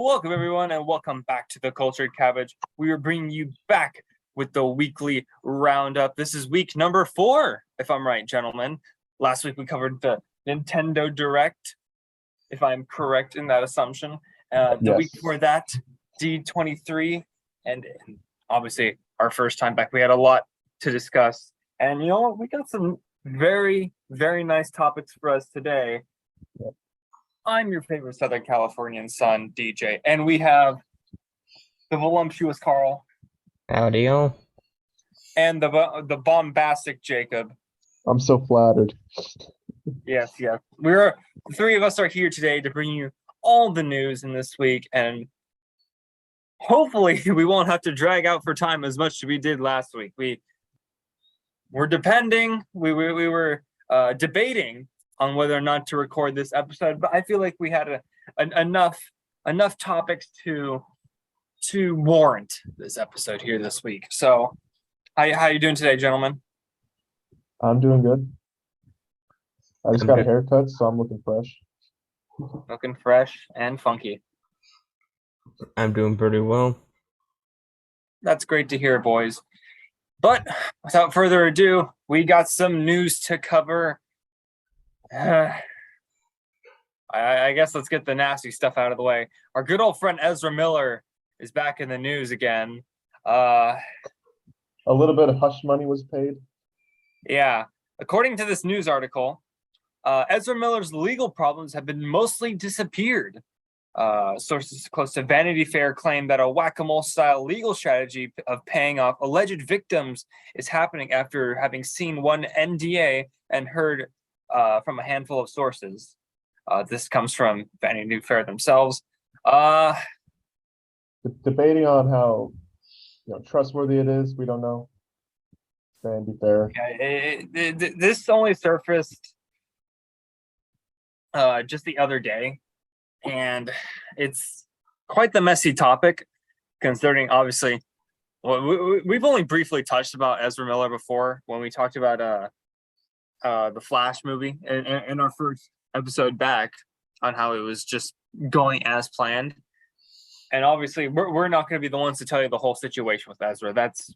Welcome everyone, and welcome back to the Cultured Cabbage. We are bringing you back with the weekly roundup. This is week number 4, if I'm right, gentlemen. Last week we covered the Nintendo Direct, if I'm correct in that assumption. The week before that, D23, and obviously our first time back. We had a lot to discuss, and you know what? We got some very, very nice topics for us today. Yep. I'm your favorite Southern Californian son, DJ, and we have the voluptuous Carl. Howdy, and the bombastic Jacob. I'm so flattered. Yes. The three of us are here today to bring you all the news in this week, and hopefully we won't have to drag out for time as much as we did last week. We were debating on whether or not to record this episode, but I feel like we had enough topics to warrant this episode here this week. So, how you doing today, gentlemen? I'm doing good. I just got a haircut, so I'm looking fresh. Looking fresh and funky. I'm doing pretty well. That's great to hear, boys. But without further ado, we got some news to cover. I guess let's get the nasty stuff out of the way. Our good old friend Ezra Miller is back in the news again. A little bit of hush money was paid. Yeah. According to this news article, Ezra Miller's legal problems have been mostly disappeared. Sources close to Vanity Fair claim that a whack-a-mole style legal strategy of paying off alleged victims is happening after having seen one NDA and heard from a handful of sources. This comes from Vanity Fair themselves. Debating on how trustworthy it is, we don't know. Vanity Fair. Yeah, this only surfaced just the other day, and it's quite the messy topic, considering obviously we've only briefly touched about Ezra Miller before when we talked about the Flash movie in our first episode back on how it was just going as planned. And obviously we're not going to be the ones to tell you the whole situation with Ezra. That's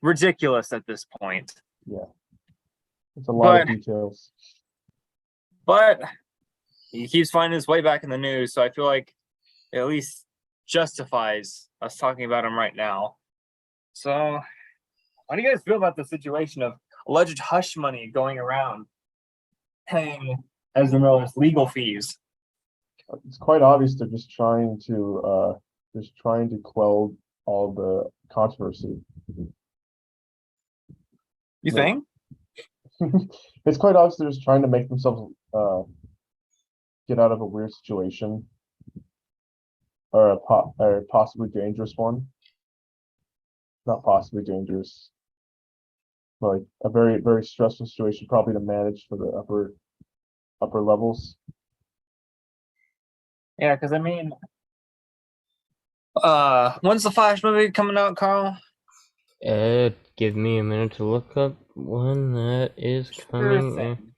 ridiculous at this point. Yeah. It's a lot of details. But he keeps finding his way back in the news, so I feel like it at least justifies us talking about him right now. So how do you guys feel about the situation of alleged hush money going around paying Ezra Miller's legal fees? It's quite obvious they're just trying to quell all the controversy. You think? It's quite obvious they're just trying to make themselves get out of a weird situation, or a possibly dangerous one. Not possibly dangerous, but like a very, very stressful situation, probably to manage for the upper levels. Yeah, because I mean, when's the Flash movie coming out, Carl? Give me a minute to look up when that is coming.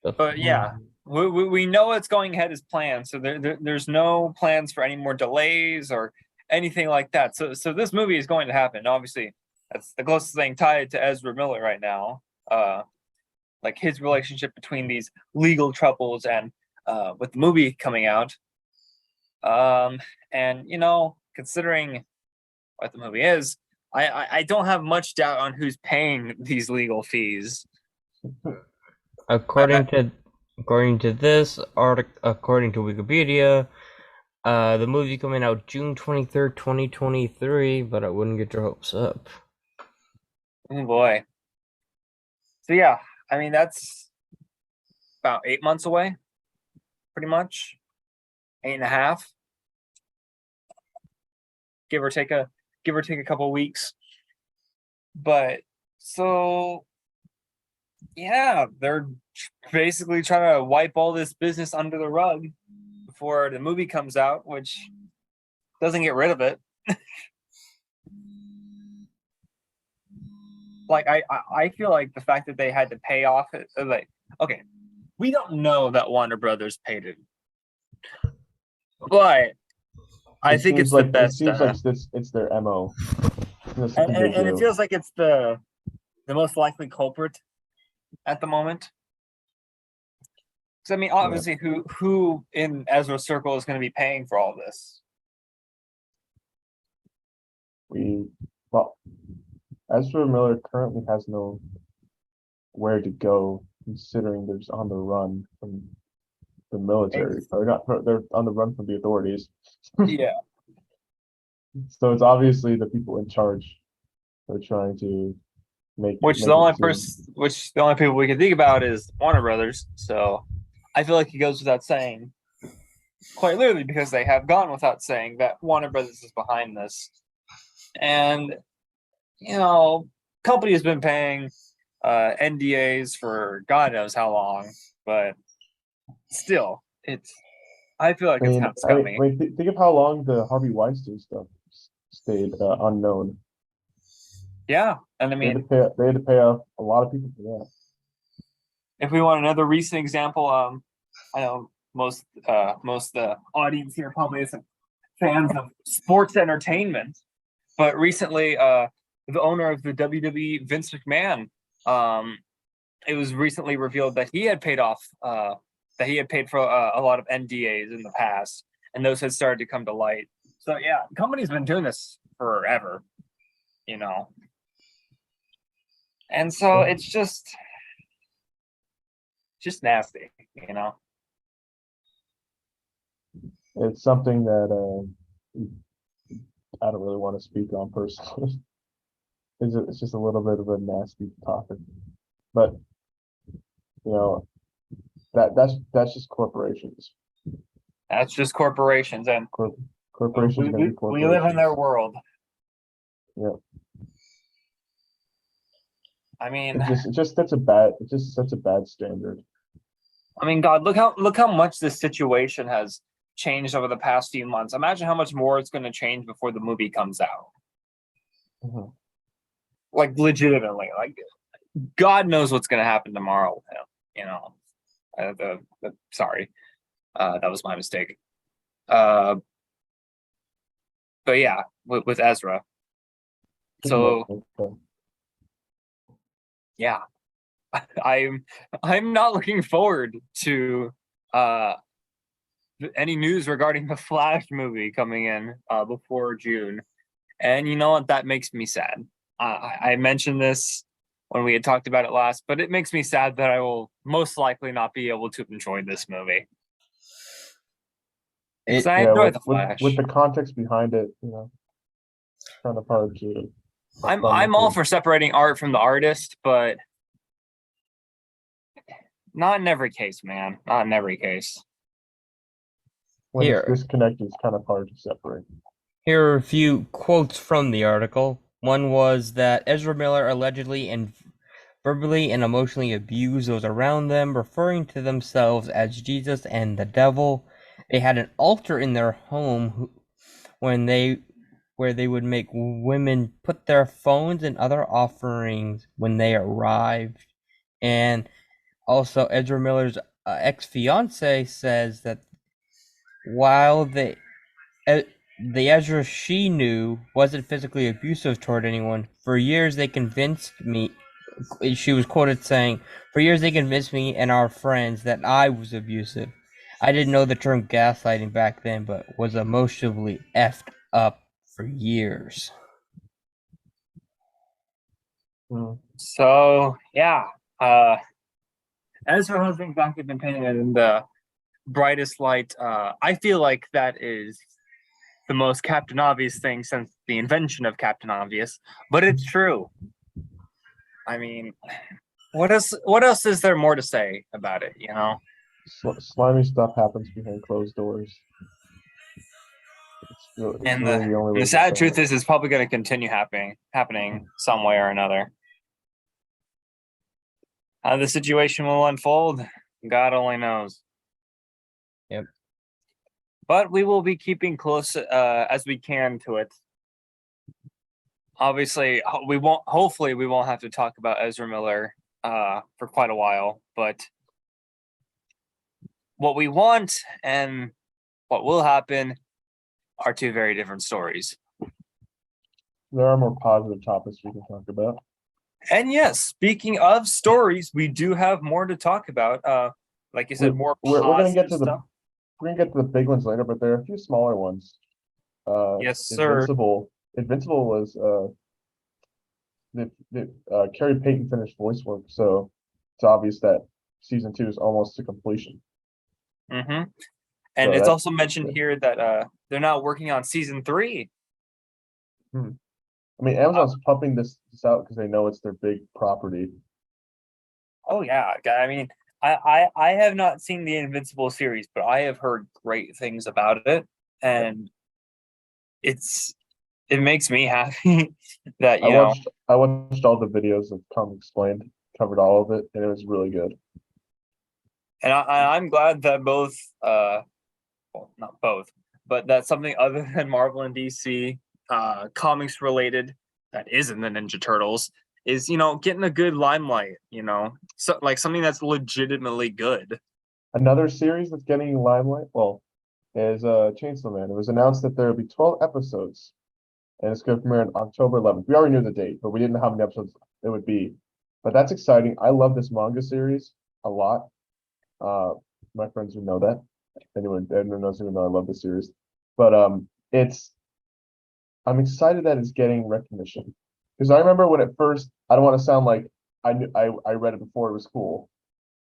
But yeah, we know it's going ahead as planned, so there's no plans for any more delays or anything like that. So this movie is going to happen. Obviously, that's the closest thing tied to Ezra Miller right now. Like his relationship between these legal troubles and with the movie coming out. And considering what the movie is, I don't have much doubt on who's paying these legal fees. According to this article, according to Wikipedia, the movie coming out June 23rd, 2023, but I wouldn't get your hopes up. Oh boy. So yeah, I mean that's about 8 months away, pretty much. 8.5. Give or take a couple weeks. But so yeah, they're basically trying to wipe all this business under the rug before the movie comes out, which doesn't get rid of it. Like I feel like the fact that they had to pay off it, like, okay, we don't know that Warner Brothers paid it, but I think it's the best. It seems like it's their MO. That's And, something and, they and it do. feels like it's the most likely culprit at the moment. Because I mean, obviously, who in Ezra's circle is going to be paying for all this? Well, Ezra Miller currently has no where to go, considering they're just on the run from the military, or not? They're on the run from the authorities. Yeah, So it's obviously the people in charge are trying to make which make the a only decision. the only people we can think about is Warner Brothers. So I feel like it goes without saying, quite literally, because they have gone without saying that Warner Brothers is behind this, and company has been paying NDAs for God knows how long, but still, I feel like it's kind of scummy. Think of how long the Harvey Weinstein stuff stayed unknown. Yeah, and I mean, They had to pay off a lot of people for that. if we want another recent example, I know most the audience here probably isn't fans of sports entertainment, but recently, the owner of the WWE, Vince McMahon, it was recently revealed that he had paid off, that he had paid for a lot of NDAs in the past, and those had started to come to light. So yeah, the company's been doing this forever, and so it's just nasty. It's something that I don't really want to speak on personally. It's just a little bit of a nasty topic, but you know that's just corporations. That's just corporations, and Corporations are going to be we live in their corporations. world. Yeah, I mean, it just sets a bad standard. God, look how much this situation has changed over the past few months. Imagine how much more it's going to change before the movie comes out. Mhm. Like legitimately, like God knows what's going to happen tomorrow with him. Sorry, that was my mistake. But yeah, with Ezra. So yeah, I'm not looking forward to any news regarding the Flash movie coming in before June. And you know what? That makes me sad. I mentioned this when we had talked about it last, but it makes me sad that I will most likely not be able to enjoy this movie. Because I enjoy the Flash. With the context behind it, kind of hard to. I'm all for separating art from the artist, but not in every case, man. Not in every case. When it's disconnected, it's kind of hard to separate. Here are a few quotes from the article. One was that Ezra Miller allegedly and verbally and emotionally abused those around them, referring to themselves as Jesus and the devil. They had an altar in their home where they would make women put their phones and other offerings when they arrived. And also, Ezra Miller's ex-fiance says that while the Ezra she knew wasn't physically abusive toward anyone, for years they convinced me, she was quoted saying, "For years they convinced me and our friends that I was abusive. I didn't know the term gaslighting back then, but was emotionally effed up for years." So yeah, Ezra has exactly been painted in the brightest light. I feel like that is the most Captain Obvious thing since the invention of Captain Obvious, but it's true. I mean, what else is there more to say about it? Slimy stuff happens behind closed doors. It's And really the only way. the sad truth is, it's probably going to continue happening some way or another. How the situation will unfold, God only knows. Yep. but we will be keeping close as we can to it. Obviously, we won't. Hopefully, we won't have to talk about Ezra Miller for quite a while. But what we want and what will happen are two very different stories. There are more positive topics we can talk about. And yes, speaking of stories, we do have more to talk about. Like you said, more we're gonna get positive to the stuff. we're gonna get to the big ones later, but there are a few smaller ones. Yes, sir. Invincible was Carrie Payton finished voice work, so it's obvious that season 2 is almost to completion. Mm-hmm. And So it's that's also mentioned good. here that they're now working on season 3. I mean, Amazon's pumping this out because they know it's their big property. Oh yeah, I mean, I have not seen the Invincible series, but I have heard great things about it, and it makes me happy that I watched all the videos of Come Explained, covered all of it, and it was really good. and I'm glad that both well, not both, but that something other than Marvel and DC comics related that isn't the Ninja Turtles is getting a good limelight, so like something that's legitimately good. Another series that's getting limelight, well, is Chainsaw Man. It was announced that there will be 12 episodes, and it's going to premiere on October 11th. We already knew the date, but we didn't know how many episodes it would be. But that's exciting. I love this manga series a lot. My friends would know that. Anyone knows who know I love the series. But I'm excited that it's getting recognition. Because I remember when it first, I don't want to sound like I read it before it was cool.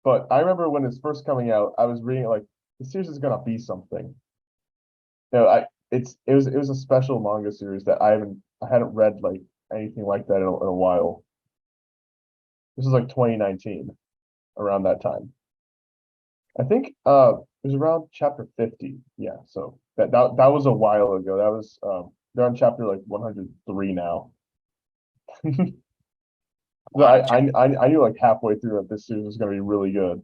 But I remember when it's first coming out, I was reading it like the series is gonna be something. It was a special manga series that I hadn't read like anything like that in a while. This is like 2019, around that time. I think it was around chapter 50. Yeah, so that was a while ago. That was they're on chapter like 103 now. So I knew like halfway through that this series was gonna be really good.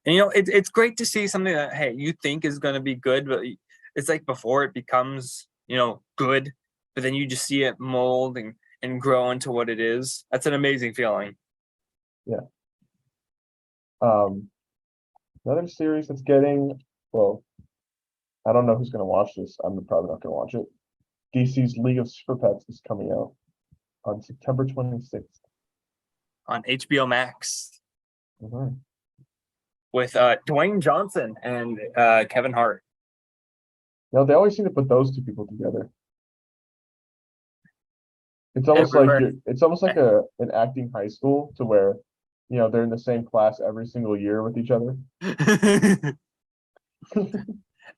And it's great to see something that hey you think is going to be good, but it's like before it becomes good, but then you just see it mold and grow into what it is. That's an amazing feeling. Yeah. Another series that's getting, well, I don't know who's gonna watch this. I'm probably not gonna watch it. DC's League of Super Pets is coming out on September 26th. On HBO Max Mhm. with Dwayne Johnson and Kevin Hart. They always seem to put those two people together. It's almost Everywhere. like an acting high school to where, they're in the same class every single year with each other.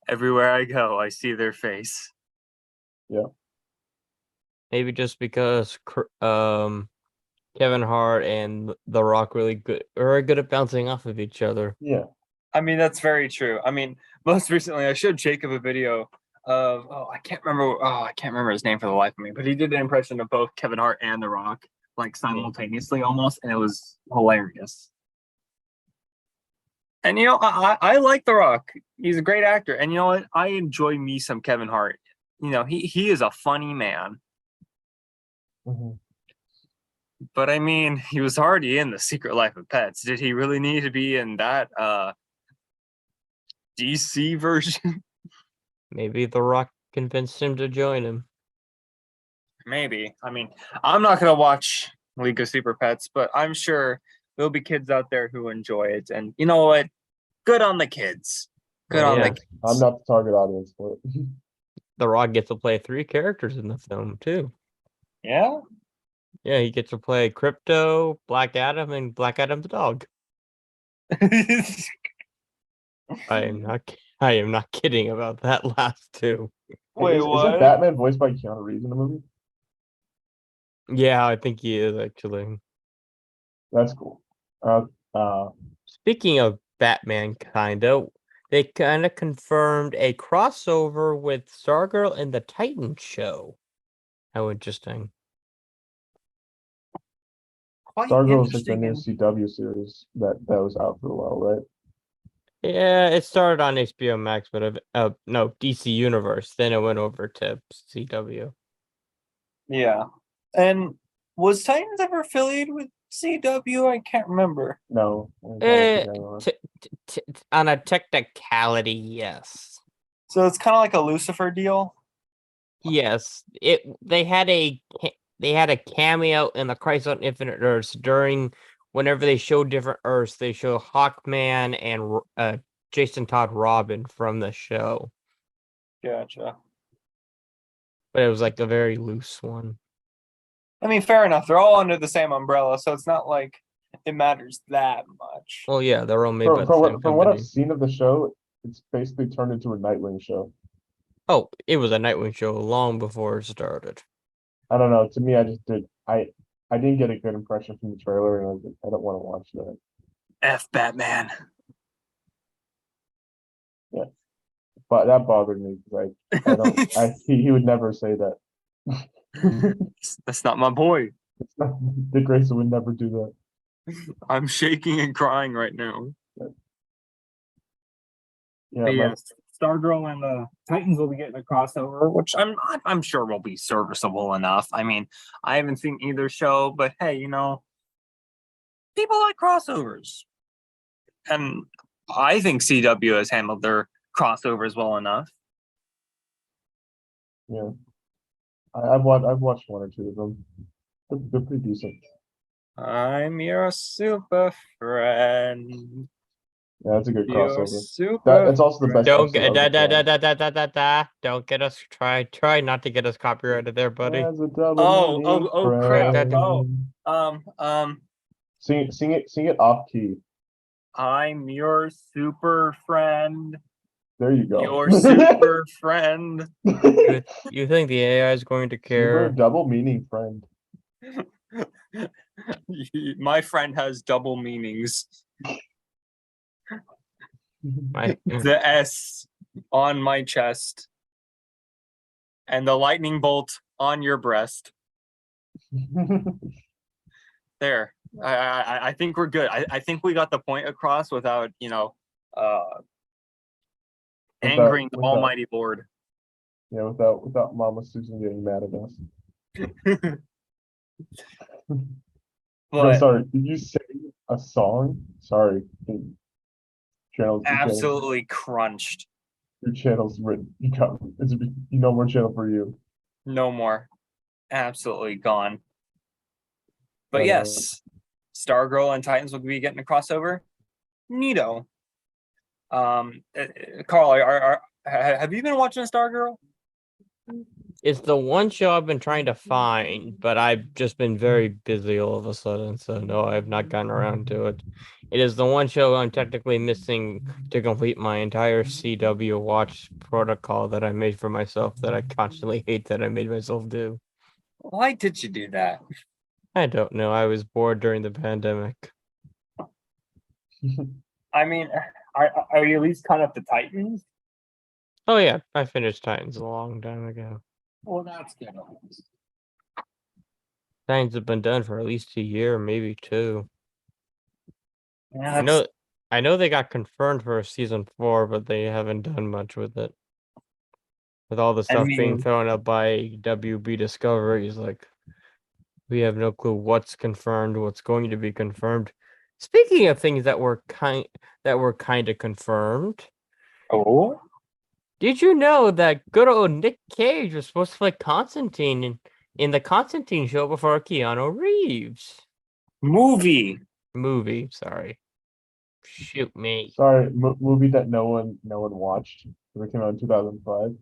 Everywhere I go, I see their face. Yeah. Maybe just because Kevin Hart and The Rock are good at bouncing off of each other. Yeah. I mean, that's very true. I mean, most recently, I showed Jacob a video of I can't remember his name for the life of me, but he did an impression of both Kevin Hart and The Rock like simultaneously almost, and it was hilarious. And I like The Rock. He's a great actor, and you know what? I enjoy me some Kevin Hart. He is a funny man. Mhm. But I mean, he was already in The Secret Life of Pets. Did he really need to be in that DC version? Maybe The Rock convinced him to join him. Maybe. I mean, I'm not gonna watch League of Super Pets, but I'm sure there'll be kids out there who enjoy it. And you know what? Good on the kids. Good on the Yeah. I'm kids. not the target audience for it. The Rock gets to play 3 characters in the film too. Yeah. Yeah, he gets to play Crypto, Black Adam, and Black Adam's dog. I am not kidding about that last 2. Wait, Isn't what? Batman voiced by Keanu Reeves in the movie? Yeah, I think he is actually. That's cool. Uh, Speaking of Batman, they kind of confirmed a crossover with Stargirl and the Titan show. How interesting. Quite Stargirl's like the interesting. new CW series that was out for a while, right? Yeah, it started on HBO Max, but no, DC Universe. Then it went over to CW. Yeah. And was Titans ever affiliated with CW? I can't remember. No, I don't Eh, think I was. on a technicality, yes. So it's kind of like a Lucifer deal. Yes, they had a cameo in the Crisis on Infinite Earths during whenever they showed different Earths. They show Hawkman and Jason Todd Robin from the show, Gotcha. but it was like a very loose one. I mean, fair enough. They're all under the same umbrella, so it's not like it matters that much. Well, yeah, they're all made by the same From what I've company. seen of the show, it's basically turned into a Nightwing show. Oh, it was a Nightwing show long before it started. I don't know. To me, I didn't get a good impression from the trailer, and I don't want to watch that. F Batman. But that bothered me because I don't he would never say that. That's not my boy. Dick Grayson would never do that. I'm shaking and crying right now. Yeah, But yes, Stargirl and the Titans will be getting a crossover, which I'm sure will be serviceable enough. I mean, I haven't seen either show, but hey, people like crossovers, and I think CW has handled their crossovers well enough. yeah. I've watched one or two of them. They're pretty decent. I'm your super friend. Yeah, that's a good Your crossover. super. It's also the best Don't episode get of the show. Don't get us try not to get us copyrighted there, buddy. As a double Oh, crap. friend. Oh, Sing it off key. I'm your super friend. There you go. Your super friend. You think the AI is going to Super care? double meaning friend. My friend has double meanings. The S on my chest and the lightning bolt on your breast. There. I think we're good. I think we got the point across without, angering the almighty Lord. Yeah, without Mama Susan getting mad at us. But sorry, did you say a song? Sorry. Channels absolutely crunched. Your channel's written. No more channel for you. No more. Absolutely gone. But yes, Stargirl and Titans will be getting a crossover. Neato. Carl, have you been watching Stargirl? It's the one show I've been trying to find, but I've just been very busy all of a sudden, so no, I have not gotten around to it. It is the one show I'm technically missing to complete my entire CW watch protocol that I made for myself that I constantly hate that I made myself do. Why did you do that? I don't know. I was bored during the pandemic. I mean, are you at least caught up to Titans? Oh yeah, I finished Titans a long time ago. Well, that's good. Titans have been done for at least a year, maybe 2. Yeah, I know they got confirmed for season 4, but they haven't done much with it. With all the stuff being thrown up by WB Discovery, like we have no clue what's confirmed, what's going to be confirmed. Speaking of things that were kind of confirmed. Oh. Did you know that good old Nick Cage was supposed to play Constantine in the Constantine show before Keanu Reeves? Movie, sorry. Shoot me. Sorry, movie that no one watched. It came out in 2005.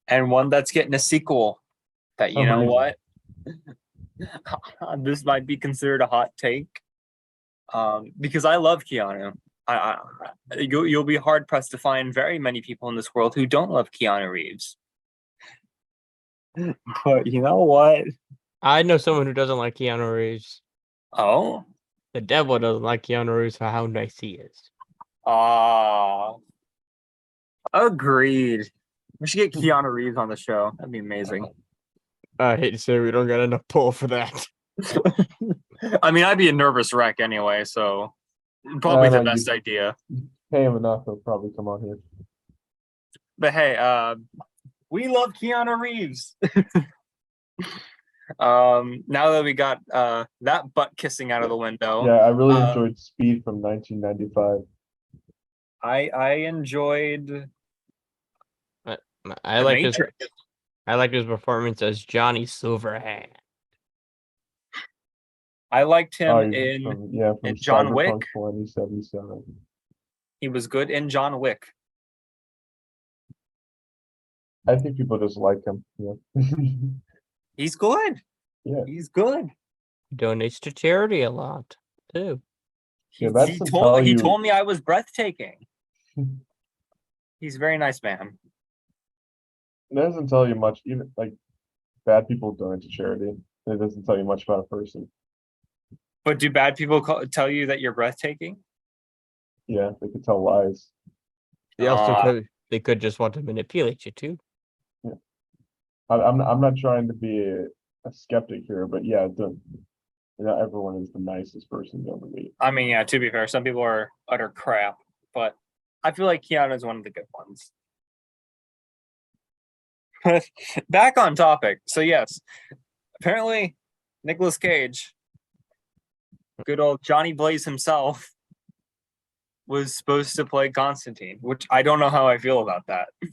and one that's getting a sequel. That you know Amazing. what? This might be considered a hot take. Because I love Keanu. You'll be hard pressed to find very many people in this world who don't love Keanu Reeves. But you know what? I know someone who doesn't like Keanu Reeves. Oh, The devil doesn't like Keanu Reeves for how nice he is. Agreed. We should get Keanu Reeves on the show. That'd be amazing. I hate to say we don't got enough pull for that. I mean, I'd be a nervous wreck anyway, so probably the best idea. Hey, Manako will probably come on here. But hey, we love Keanu Reeves. Now that we got that butt kissing out of the window, Yeah, I really enjoyed Speed from 1995. I enjoyed I The like his Matrix. I like his performance as Johnny Silverhand. I liked him Oh, in from John Cyberpunk Wick. 2077. He was good in John Wick. I think people just like him. Yeah. He's good. Yeah. He's good. Donates to charity a lot too. Yeah, that's He to told tell he you- told me I was breathtaking. He's a very nice man. It doesn't tell you much. Even like bad people donate to charity. It doesn't tell you much about a person. But do bad people tell you that you're breathtaking? Yeah, they could tell lies. They could just want to manipulate you too. I'm not trying to be a skeptic here, but yeah, not everyone is the nicest person you'll ever meet. I mean, yeah, to be fair, some people are utter crap, but I feel like Keanu is one of the good ones. Back on topic. So yes, apparently Nicolas Cage, good old Johnny Blaze himself, was supposed to play Constantine, which I don't know how I feel about that. You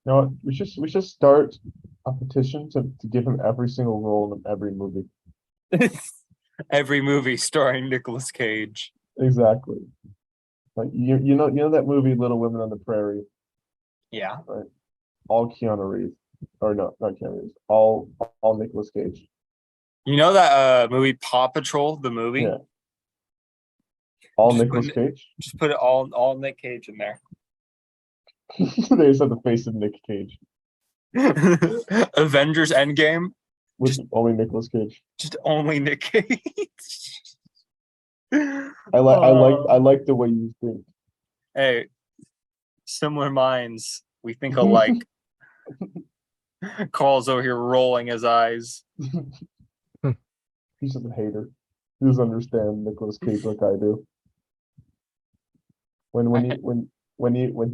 know what? We should start a petition to give him every single role in every movie. Every movie starring Nicolas Cage. Exactly. Like you know that movie Little Women on the Prairie, Yeah. all Keanu Reeves, or no, not Keanu Reeves, all Nicolas Cage. You know that movie Paw Patrol, the movie? Yeah. All Just Nicolas Cage. Just put it all Nick Cage in there. They just have the face of Nick Cage Avengers Endgame, with only Nicolas Cage. just only Nick Cage. I like the way you think. Hey, similar minds. We think alike. Carl's over here rolling his eyes. He's just a hater. He doesn't understand Nicolas Cage like I do. When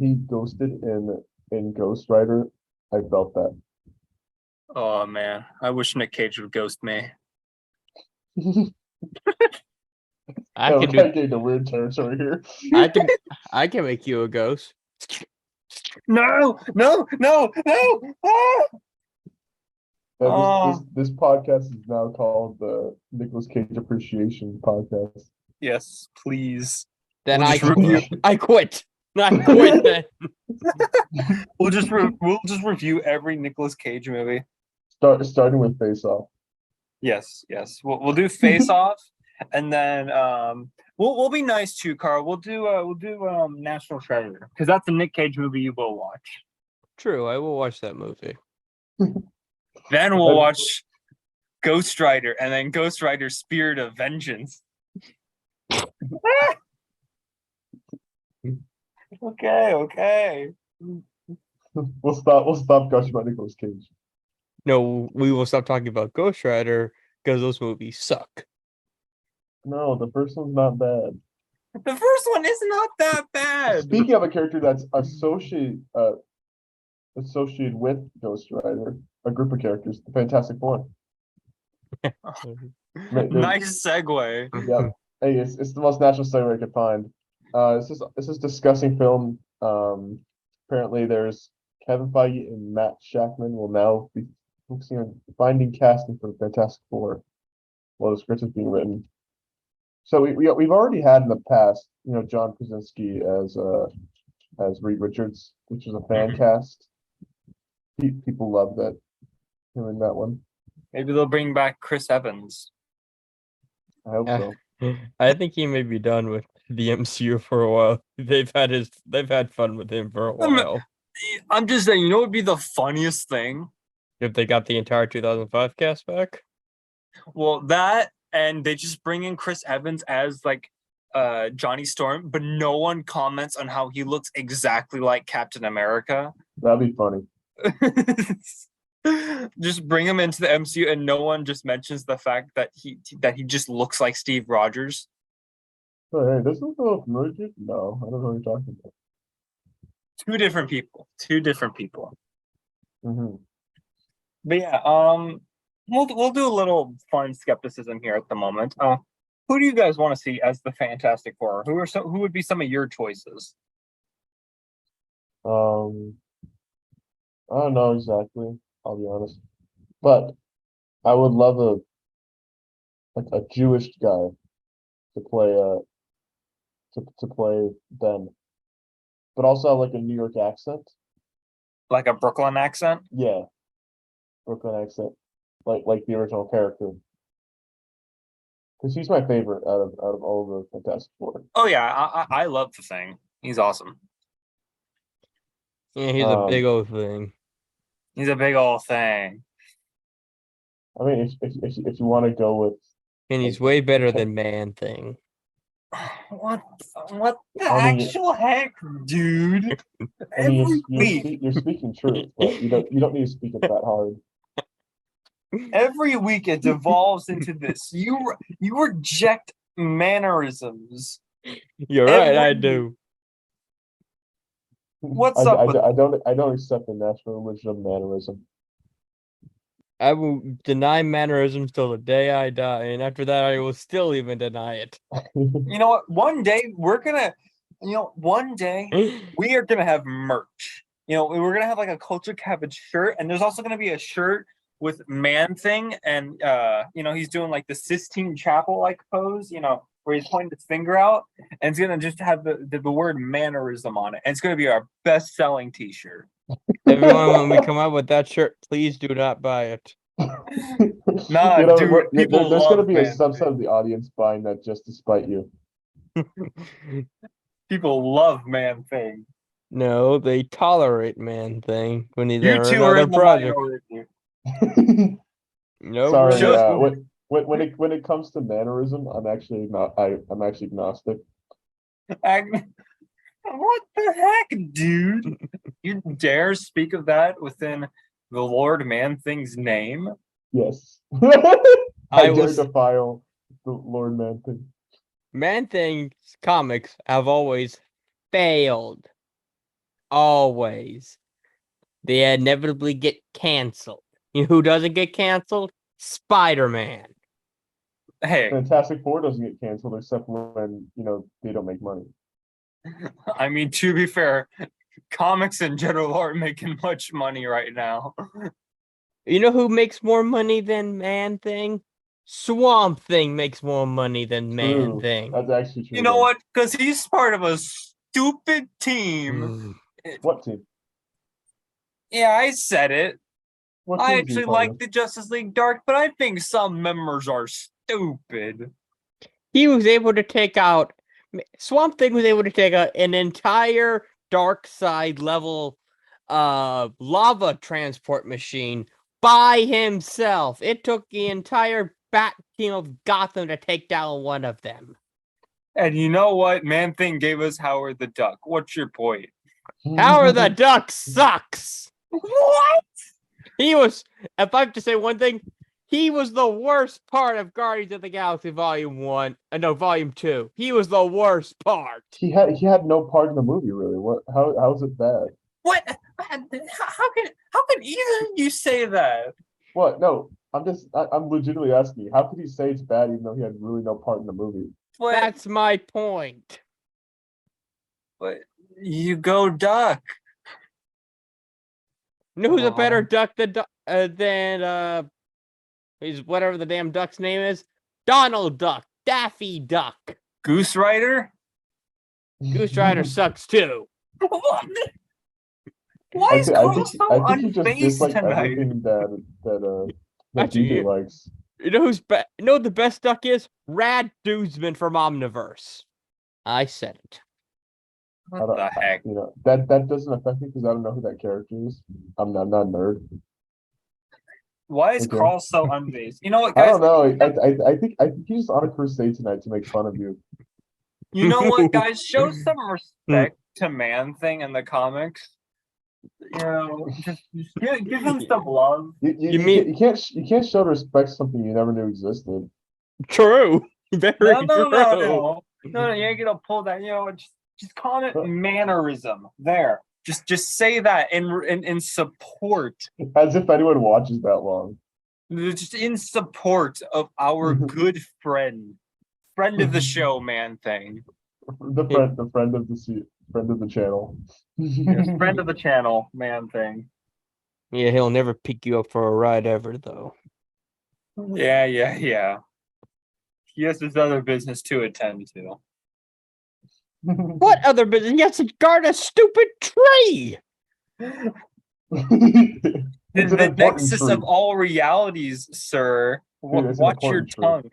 he ghosted in Ghost Rider, I felt that. Oh man, I wish Nick Cage would ghost me. I Oh, can we're do. getting to weird territory here. I can make you a ghost. No. Ah! This podcast is now called the Nicolas Cage Appreciation Podcast. Yes, please. Then We'll I just review- I quit. I quit then. We'll just review every Nicolas Cage movie. Starting with Face Off. Yes. We'll do Face Off, and then we'll be nice too, Carl. We'll do National Treasure because that's a Nick Cage movie you will watch. True, I will watch that movie. Then we'll watch Ghost Rider, and then Ghost Rider: Spirit of Vengeance. Okay. We'll stop gushing about Nicolas Cage. No, we will stop talking about Ghost Rider because those movies suck. No, the first one's not bad. The first one is not that bad. Speaking of a character that's associated with Ghost Rider, a group of characters, the Fantastic Four. Nice segue. Yeah. Hey, it's the most natural segue I could find. This is discussing film. Apparently there's Kevin Feige and Matt Shackman will now be focusing on finding casting for the Fantastic Four while the script is being written. So we've already had in the past, John Krasinski as Reed Richards, which was a fan cast. People love that him in that one. Maybe they'll bring back Chris Evans. I hope so. I think he may be done with the MCU for a while. They've had fun with him for a while. I'm just saying, what would be the funniest thing? If they got the entire 2005 cast back. Well, that, and they just bring in Chris Evans as like Johnny Storm, but no one comments on how he looks exactly like Captain America. That'd be funny. Just bring him into the MCU, and no one just mentions the fact that he just looks like Steve Rogers. Oh, hey, this is a familiar dude? No, I don't know what you're talking about. Two different people. Two different people. Mm-hmm. But yeah, we'll do a little fun skepticism here at the moment. Who do you guys want to see as the Fantastic Four? Who would be some of your choices? I don't know exactly, I'll be honest. But I would love a Jewish guy to play to play Ben. But also have like a New York accent. Like a Brooklyn accent? Yeah, Brooklyn accent. Like the original character. Because he's my favorite out of all the Fantastic Four. Oh yeah, I love the Thing. He's awesome. Yeah, he's a big old thing. He's a big old thing. I mean, if you want to go with, And he's way better than Man-Thing. What the I mean, actual heck, dude? I mean, Every week, you're speaking truth, but you don't need to speak it that hard. every week it devolves into this. You reject mannerisms. You're right, I Every do. What's up with I don't accept the national religion of mannerism. I will deny mannerisms till the day I die, and after that, I will still even deny it. You know what? One day we are gonna have merch. We're gonna have like a Culture Cabbage shirt, and there's also gonna be a shirt with Man-Thing, and he's doing like the Sistine Chapel like pose, where he's pointing his finger out, and it's gonna just have the word mannerism on it, and it's gonna be our best-selling T-shirt. Everyone, when we come out with that shirt, please do not buy it. Nah, dude, people there's going to love be a Man-Thing. subset of the audience buying that just to spite you. People love Man-Thing. No, they tolerate Man-Thing when he's You in two are another in the project. minority. No, Sorry, Just- when it comes to mannerism, I'm actually agnostic. What the heck, dude? You dare speak of that within the Lord Man-Thing's name? Yes. I I dare was defile the Lord Man-Thing. Man-Thing's comics have always failed. Always. They inevitably get canceled. You know who doesn't get canceled? Spider-Man. Hey, Fantastic Four doesn't get canceled except when, they don't make money. I mean, to be fair, comics in general aren't making much money right now. You know who makes more money than Man-Thing? Swamp Thing makes more money than True. Man-Thing. That's actually true. You know what? Because he's part of a stupid team. What team? Yeah, I said it. What I team is he actually part like of? the Justice League Dark, but I think some members are stupid. He was able to take out Swamp Thing was able to take out an entire dark side level lava transport machine by himself. It took the entire Bat team of Gotham to take down one of them. And you know what? Man-Thing gave us Howard the Duck. What's your point? Howard the Duck sucks. What? He was, if I have to say one thing, he was the worst part of Guardians of the Galaxy Volume 1. No, Volume 2. He was the worst part. He had no part in the movie, really. How is it bad? What? How can either of you say that? What? No, I'm legitimately asking you. How could he say it's bad even though he had really no part in the movie? That's my point. But you go Duck. You know who's a better duck than he's whatever the damn duck's name is? Donald Duck, Daffy Duck. Goose Rider? Goose Rider sucks too. What? Why is Carl so I think he just unfazed dislikes tonight? everything that Actually, DJ likes. You know who's you know what the best duck is? Rad Dudesman from Omniverse. I said it. What the heck? That doesn't affect me because I don't know who that character is. I'm not a nerd. Why is Okay. Carl so unfazed? You know what, I guys? don't know. I think he's on a crusade tonight to make fun of you. You know what, guys? Show some respect to Man-Thing in the comics. Just give him some love. You can't show respect to something you never knew existed. True. Very true. No. No, you ain't gonna pull that. Just call it mannerism. There. Just say that in support. As if anyone watches that long. Just in support of our good friend of the show, man thing. The friend of the channel. Yes, friend of the channel, man thing. Yeah, he'll never pick you up for a ride ever, though. Yeah. He has his other business to attend to. What other business? He has to guard a stupid tree! It's an The important nexus tree. of all realities, sir. Dude, it's an Watch your important tree. tongue.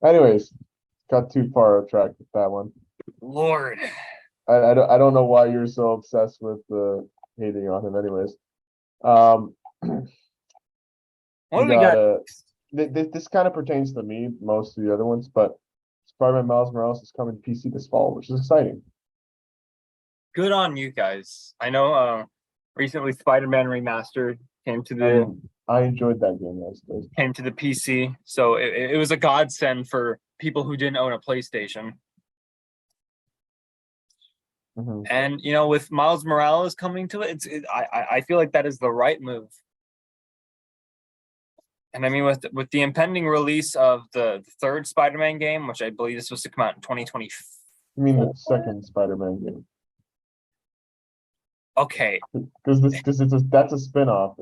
Anyways, got too far off track with that one. Lord. I don't know why you're so obsessed with hating on him. Anyways, What do we got got? this kind of pertains to me, most of the other ones, but Spider-Man Miles Morales is coming to PC this fall, which is exciting. Good on you guys. I know recently Spider-Man Remastered came to the I enjoyed that game came to the PC, so it was a godsend for people who didn't own a PlayStation. Mm-hmm. And with Miles Morales coming to it, I feel like that is the right move. And I mean, with the impending release of the third Spider-Man game, which I believe is supposed to come out in 2020. You mean the second Spider-Man game? Okay. Because that's a spin-off.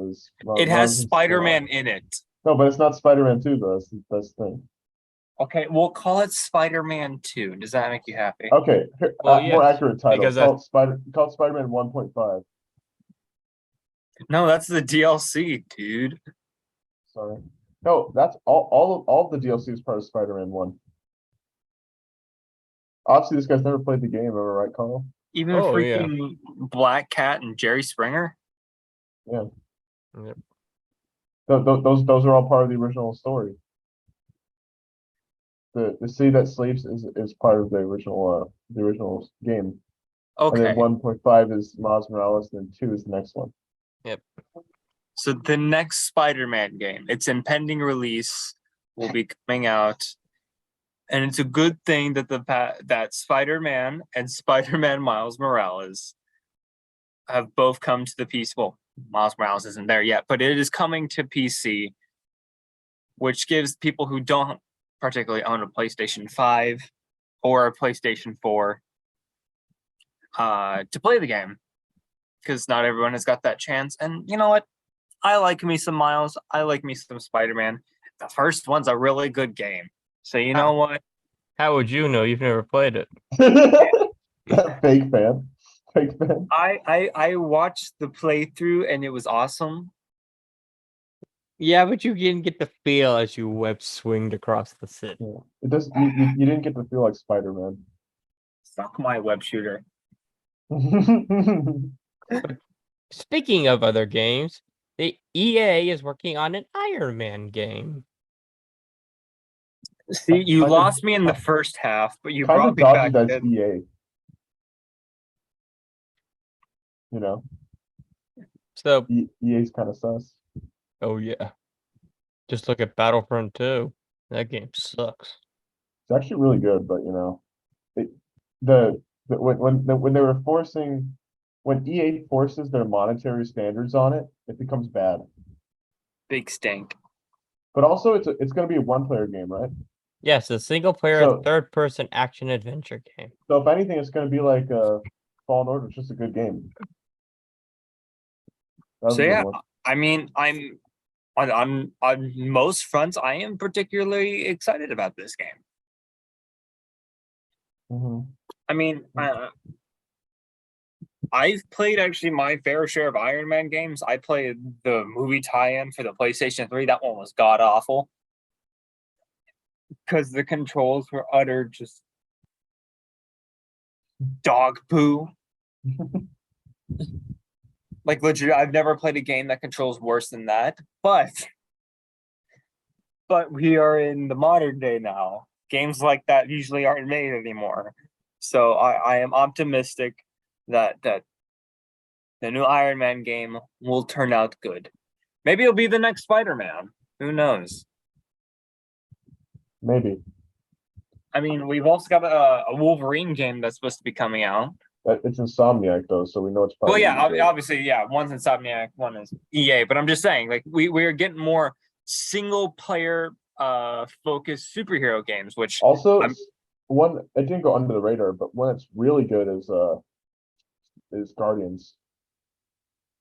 It has Spider-Man in it. No, but it's not Spider-Man 2 though. That's the thing. Okay, we'll call it Spider-Man 2. Does that make you happy? Okay, Well, more accurate title. because Call it Spider-Man 1.5. No, that's the DLC, dude. Sorry. No, that's all of the DLC is part of Spider-Man 1. Obviously, this guy's never played the game, ever, right, Carl? Even freaking Black Cat and Jerry Springer. Yeah. Yep. Those are all part of the original story. The city that sleeps is part of the original game. Okay. And then 1.5 is Miles Morales, and then 2 is the next one. Yep. So the next Spider-Man game, its impending release, will be coming out, and it's a good thing that Spider-Man and Spider-Man Miles Morales have both come to the PC. Well, Miles Morales isn't there yet, but it is coming to PC, which gives people who don't particularly own a PlayStation 5 or a PlayStation 4 to play the game, because not everyone has got that chance. And you know what? I like me some Miles. I like me some Spider-Man. The first one's a really good game. So you know what? How would you know? You've never played it. Fake fan. Fake fan. I watched the playthrough and it was awesome. Yeah, but you didn't get the feel as you web swinged across the city. Yeah. It does. You didn't get to feel like Spider-Man. Suck my web shooter. Speaking of other games, the EA is working on an Iron Man game. See, you lost me in the first half, but you brought me back. That's EA. You know. So EA's kind of sus. Oh yeah. Just look at Battlefront 2. That game sucks. It's actually really good, but you know, when they were when EA forces their monetary standards on it, it becomes bad. Big stink. But also, it's going to be a one-player game, right? Yes, a single-player third-person action-adventure game. So if anything, it's going to be like Fallen Order. It's just a good game. So yeah, I mean, I'm on most fronts. I am particularly excited about this game. Mm-hmm. I mean, I've played actually my fair share of Iron Man games. I played the movie tie-in for the PlayStation 3. That one was god awful because the controls were utter just dog poo. Like legit, I've never played a game that controls worse than that. But we are in the modern day now. Games like that usually aren't made anymore. So I am optimistic that the new Iron Man game will turn out good. Maybe it'll be the next Spider-Man. Who knows? Maybe. I mean, we've also got a Wolverine game that's supposed to be coming out. It's Insomniac though, so we know it's Well, probably yeah, gonna be good. obviously, yeah. One's Insomniac, one is EA. But I'm just saying, like, we're getting more single player focused superhero games, which Also, I'm one it didn't go under the radar, but one that's really good is Guardians.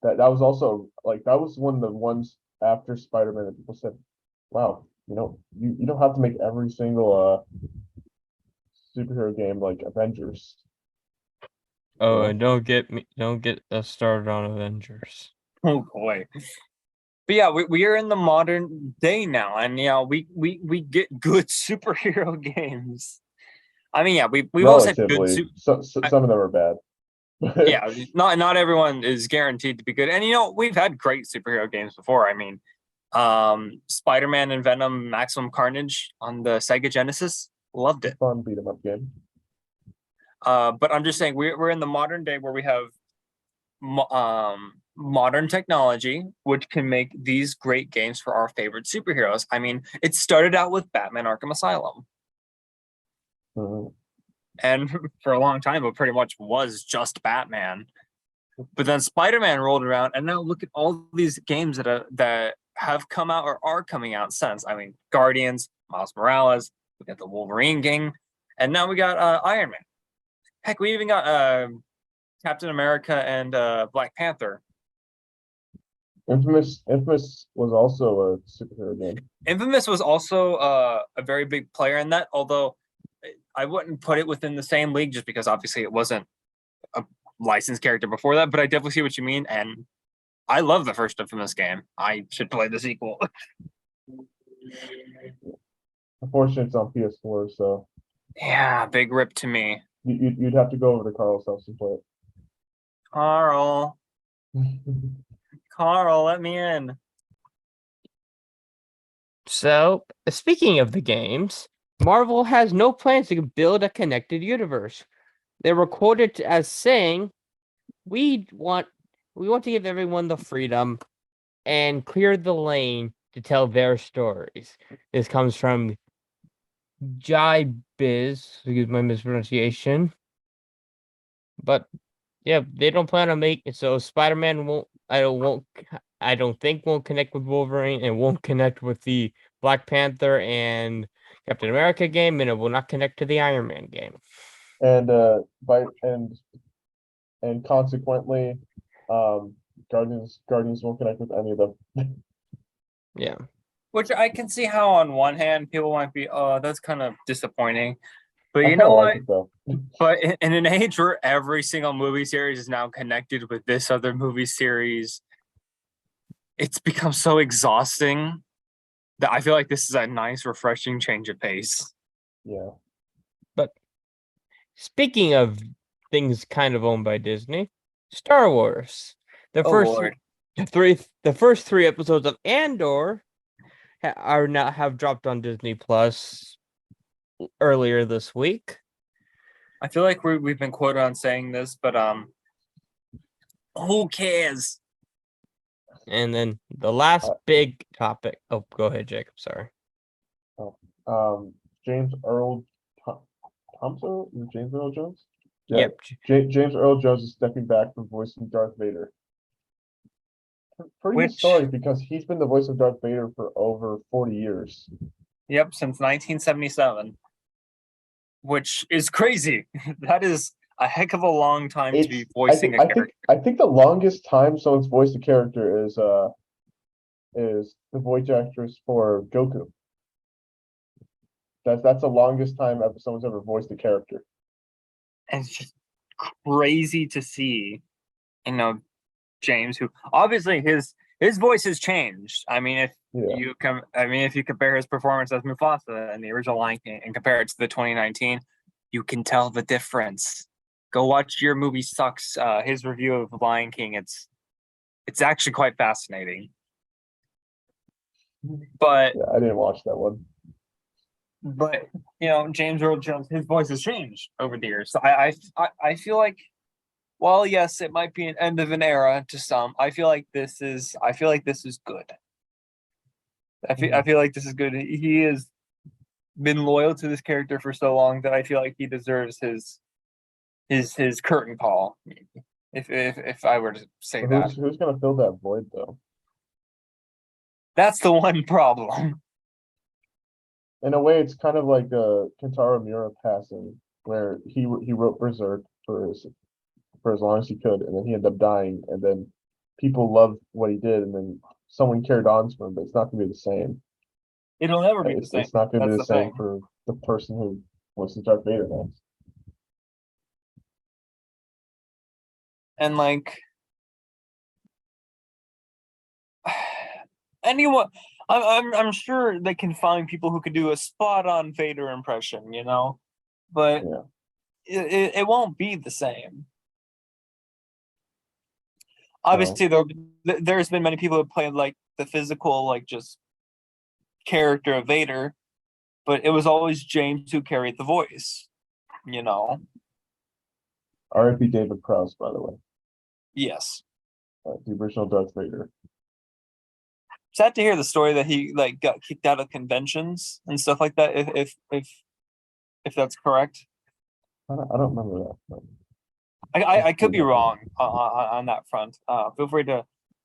That was also like that was one of the ones after Spider-Man that people said, "Wow, you don't have to make every single superhero game like Avengers." Oh, Yeah. and don't get us started on Avengers. oh boy. But yeah, we are in the modern day now, and we get good superhero games. I mean, yeah, we've also had good Relatively, some of them are bad. yeah, not everyone is guaranteed to be good. And we've had great superhero games before. I mean, Spider-Man and Venom Maximum Carnage on the Sega Genesis, loved it. Fun beat 'em up game. But I'm just saying we're in the modern day where we have modern technology which can make these great games for our favorite superheroes. I mean, it started out with Batman Arkham Asylum. Mhm. And for a long time it pretty much was just Batman. But then Spider-Man rolled around, and now look at all these games that have come out or are coming out since. I mean, Guardians, Miles Morales, we got the Wolverine game, and now we got Iron Man. Heck, we even got Captain America and Black Panther. Infamous was also a superhero game. Infamous was also a very big player in that, although I wouldn't put it within the same league just because obviously it wasn't a licensed character before that, but I definitely see what you mean, and I love the first Infamous game. I should play the sequel. Unfortunately, it's on PS4, so Yeah, big rip to me. you'd have to go over to Carl's house and play Carl, it. Carl, let me in. So, speaking of the games, Marvel has no plans to build a connected universe. They were quoted as saying, "We want to give everyone the freedom and clear the lane to tell their stories." This comes from Jai Biz, excuse my mispronunciation. But yeah, they don't plan on making so Spider-Man won't I don't think won't connect with Wolverine, and won't connect with the Black Panther and Captain America game, and it will not connect to the Iron Man game. and and consequently, Guardians won't connect with any of them. Yeah. Which I can see how on one hand people might be, oh, that's kind of disappointing. But I you kinda know like what? it though. But in an age where every single movie series is now connected with this other movie series, it's become so exhausting that I feel like this is a nice, refreshing change of pace. Yeah. But speaking of things kind of owned by Disney, Star Wars. The Oh, first Lord. the first three episodes of Andor are now have dropped on Disney Plus earlier this week. I feel like we've been quoted on saying this, but who cares? And then the last big topic. Oh, go ahead, Jacob. Sorry. James Earl Thompson? Is it James Earl Jones? Yeah. Yep. James Earl Jones is stepping back from voicing Darth Vader. Pretty good Which, story because he's been the voice of Darth Vader for over 40 years. yep, since 1977, which is crazy. That is a heck of a long time to be voicing a character. I think the longest time someone's voiced a character is the voice actress for Goku. That's the longest time ever someone's ever voiced a character. And it's just crazy to see, James, who obviously his voice has changed. I mean, if you compare his performance as Mufasa in the original Lion King and compare it to the 2019, you can tell the difference. Go watch Your Movie Sucks. His review of Lion King. It's actually quite fascinating. But yeah, I didn't watch that one. But James Earl Jones, his voice has changed over the years. So I feel like, while yes, it might be an end of an era to some, I feel like this is good. I feel like this is good. He is been loyal to this character for so long that I feel like he deserves his curtain call. If I were to say that, Who's gonna fill that void though? that's the one problem. In a way, it's kind of like Kentaro Miura passing, where he wrote Berserk for as long as he could, and then he ended up dying, and then people loved what he did, and then someone carried on to him, but it's not gonna be the same. It'll never be the same. It's not gonna be That's the the same thing. for the person who was the Darth Vader next. And like anyone, I'm sure they can find people who could do a spot on Vader impression, you know, but Yeah. it won't be the same. No. Obviously, there's been many people who played like the physical, like just character of Vader, but it was always James who carried the voice, you know. R.I.P. David Prowse, by the way, Yes. the original Darth Vader. Sad to hear the story that he like got kicked out of conventions and stuff like that. If that's correct, I don't remember that. But I could be wrong on that front. Feel free to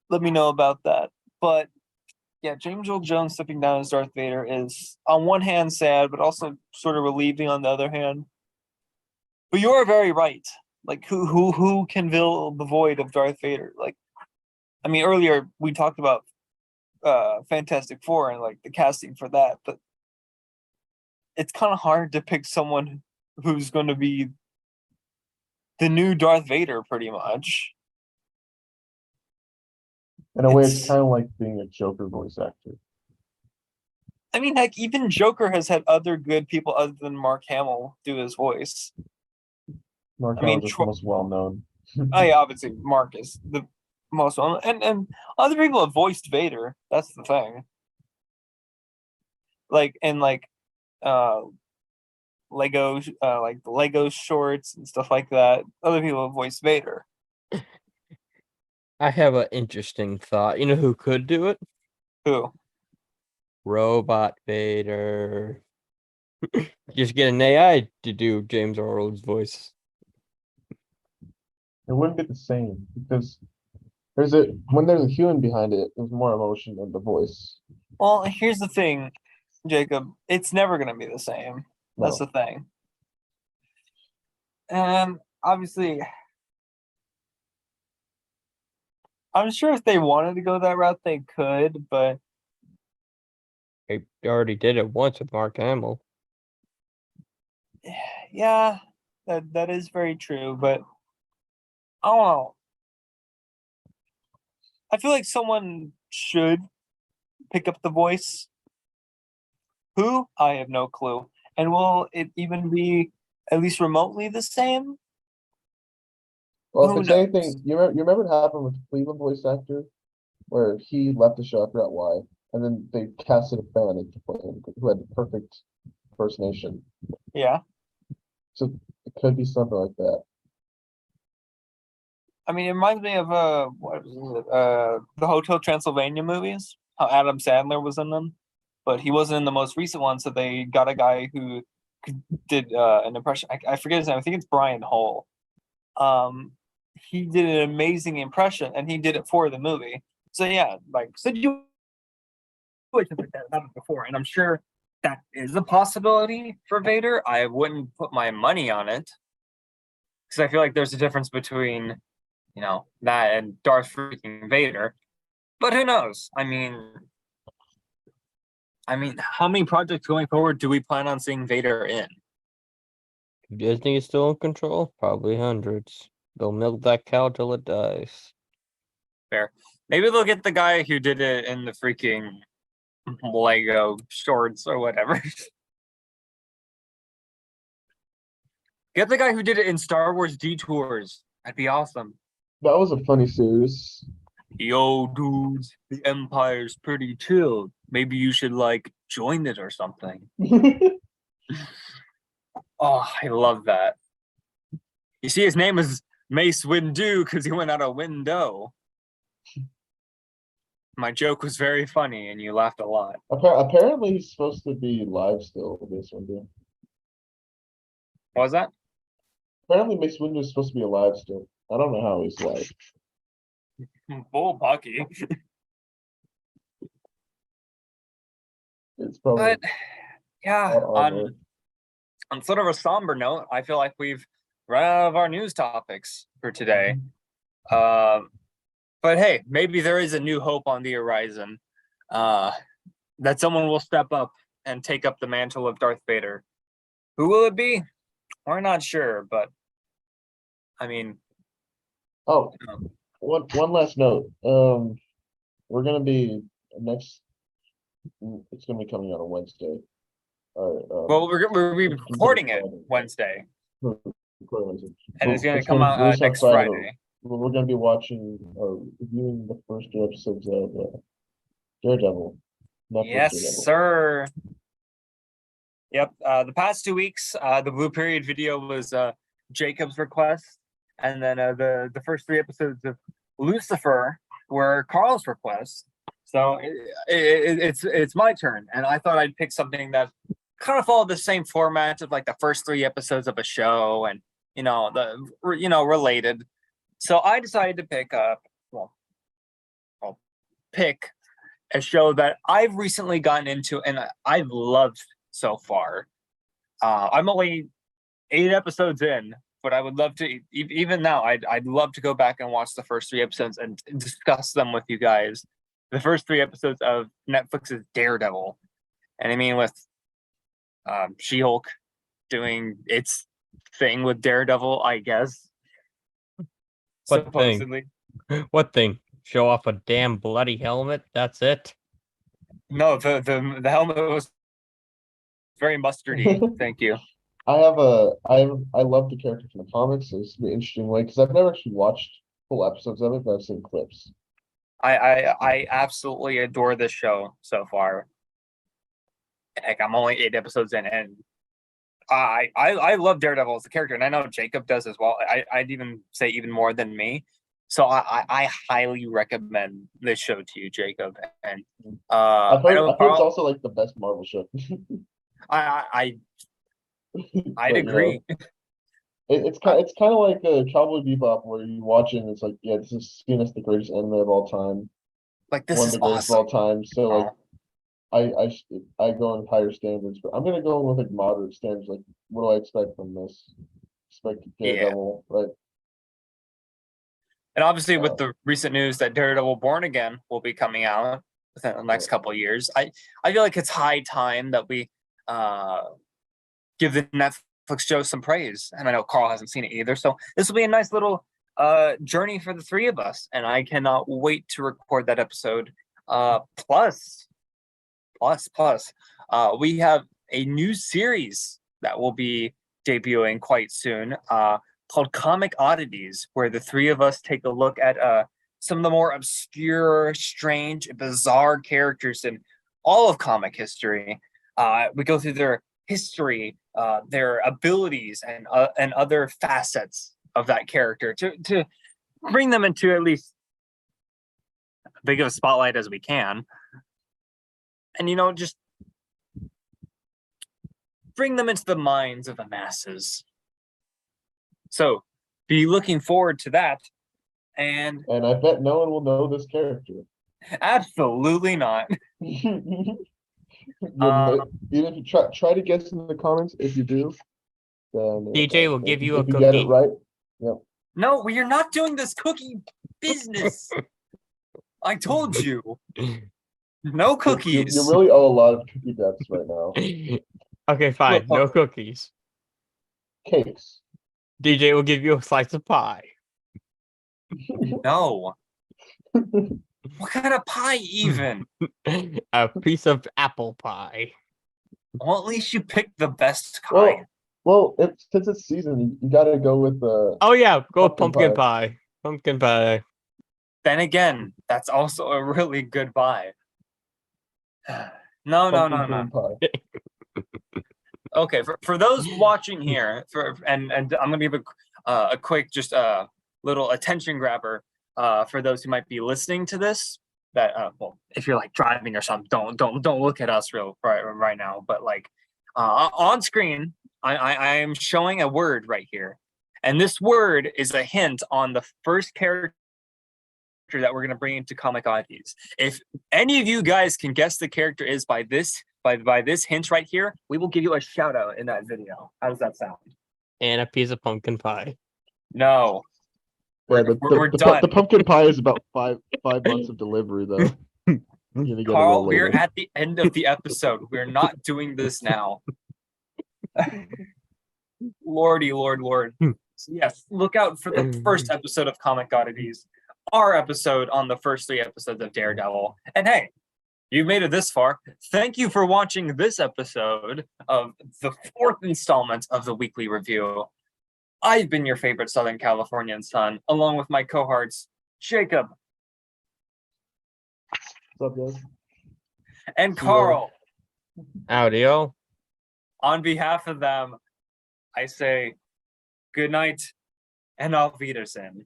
let me know about that. But yeah, James Earl Jones stepping down as Darth Vader is on one hand sad, but also sort of relieving on the other hand. But you are very right. Like who can fill the void of Darth Vader? Like, I mean, earlier we talked about Fantastic Four and like the casting for that, but it's kind of hard to pick someone who's going to be the new Darth Vader, pretty much. in a way, it's It's- kind of like being a Joker voice actor. I mean, heck, even Joker has had other good people other than Mark Hamill do his voice. Mark I mean, Hamill's just the most well known. obviously Mark is the most well, and other people have voiced Vader. That's the thing. Like and like Lego, like the Lego shorts and stuff like that. Other people have voiced Vader. I have an interesting thought. You know who could do it? Who? Robot Vader. Just get an AI to do James Earl's voice. It wouldn't be the same because when there's a human behind it, there's more emotion than the voice. Well, here's the thing, Jacob. It's never gonna be the same. That's No. the thing. And obviously, I'm sure if they wanted to go that route, they could. But They already did it once with Mark Hamill. yeah, that is very true. But I don't know. I feel like someone should pick up the voice. Who? I have no clue. And will it even be at least remotely the same? Well, Who if it's knows? anything, you remember what happened with the Cleveland voice actor, where he left the show, I forgot why, and then they casted a fan into play him who had the perfect impersonation. Yeah. So it could be something like that. I mean, it reminds me of what was it? The Hotel Transylvania movies. How Adam Sandler was in them, but he wasn't in the most recent one. So they got a guy who did an impression. I forget his name. I think it's Brian Hull. He did an amazing impression, and he did it for the movie. So yeah, like situations like that happened before, and I'm sure that is a possibility for Vader. I wouldn't put my money on it because I feel like there's a difference between that and Darth freaking Vader. But who knows? I mean, how many projects going forward do we plan on seeing Vader in? Disney is still in control? Probably hundreds. They'll milk that cow till it dies. Fair. Maybe they'll get the guy who did it in the freaking Lego shorts or whatever. Get the guy who did it in Star Wars Detours. That'd be awesome. That was a funny series. Yo, dudes, the Empire's pretty chill. Maybe you should join it or something. Oh, I love that. You see, his name is Mace Windu because he went out a window. My joke was very funny, and you laughed a lot. Apparently, he's supposed to be live still. This Windu. What was that? Apparently, Mace Windu is supposed to be alive still. I don't know how he's alive. Bull Bucky. It's probably But yeah, not armor. on sort of a somber note, I feel like we've run out of our news topics for today. But hey, maybe there is a new hope on the horizon. That someone will step up and take up the mantle of Darth Vader. Who will it be? We're not sure, but I mean, Oh, one last note. We're gonna be next. It's gonna be coming out on Wednesday. well, we're recording it Wednesday, Wednesday. and it's going to It's come gonna out release on next Friday. We're gonna be watching or reviewing the first 2 episodes of Daredevil. Netflix Yes, Daredevil. sir. Yep. The past 2 weeks, the Blue Period video was Jacob's request, and then the first 3 episodes of Lucifer were Carl's request. So it's my turn, and I thought I'd pick something that kind of followed the same format of like the first 3 episodes of a show, and related. So I decided to pick up. Well, I'll pick a show that I've recently gotten into and I've loved so far. I'm only 8 episodes in, but I would love to. Even now, I'd love to go back and watch the first 3 episodes and discuss them with you guys. The first 3 episodes of Netflix's Daredevil, and I mean with She-Hulk doing its thing with Daredevil, I guess. What Supposedly. thing? What thing? Show off a damn bloody helmet? That's it? No, the helmet was very mustardy. Thank you. I love the character from the comics. It's an interesting way because I've never actually watched full episodes of it, but I've seen clips. I absolutely adore this show so far. Heck, I'm only 8 episodes in, and I love Daredevil as a character, and I know Jacob does as well. I'd even say even more than me. So I highly recommend this show to you, Jacob. And I've I heard, know I've heard it's Carl, also like the best Marvel show. I'd But, agree. It's kind of like a Cowboy Bebop where you watch it and it's like, yeah, this is seen as the greatest anime of all time, Like, this one is of the greatest awesome. of all time. So like, I go in higher standards, but I'm gonna go in with like moderate standards. Like, what do I expect from this? Expect Daredevil, right? And obviously, with the recent news that Daredevil Born Again will be coming out within the next couple of years, I feel like it's high time that we give the Netflix show some praise. And I know Carl hasn't seen it either, so this will be a nice little journey for the 3 of us, and I cannot wait to record that episode. Plus, we have a new series that will be debuting quite soon, called Comic Oddities, where the 3 of us take a look at some of the more obscure, strange, bizarre characters in all of comic history. We go through their history, their abilities, and other facets of that character to bring them into at least as big of a spotlight as we can. And just bring them into the minds of the masses. So be looking forward to that. And I bet no one will know this character. Absolutely not. Even if you try to guess in the comments, if you do, then DJ will give you a if you get it cookie. right. Yep. No, we are not doing this cookie business. I told you. No cookies. You really owe a lot of cookie debts right now. Okay, fine. No cookies. Cakes. DJ will give you a slice of pie. No. What kind of pie even? A piece of apple pie. Well, at least you picked the best kind. Well, since it's season, you gotta go with the. Oh yeah, go with pumpkin pie. Pumpkin pie. Then again, that's also a really good pie. No. Pie. Okay, for those watching here, and I'm gonna give a quick just little attention grabber for those who might be listening to this. that well, if you're like driving or something, don't look at us right now. But like on screen, I am showing a word right here, and this word is a hint on the first character that we're gonna bring into Comic Oddities. If any of you guys can guess the character is by this hint right here, we will give you a shout out in that video. How does that sound? And a piece of pumpkin pie. No. Yeah, We're done. the pumpkin pie is about 5 months of delivery though. You're gonna get a Carl, little we're later. at the end of the episode. We're not doing this now. Lordy, Lord. So yes, look out for the first episode of Comic Oddities, our episode on the first 3 episodes of Daredevil. And hey, you've made it this far. Thank you for watching this episode of the 4th installment of the weekly review. I've been your favorite Southern Californian son, along with my cohorts, Jacob What's up, guys? and See ya. Carl. Audio. On behalf of them, I say good night and auf Wiedersehen.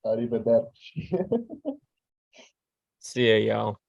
Arrivederci. See ya, y'all.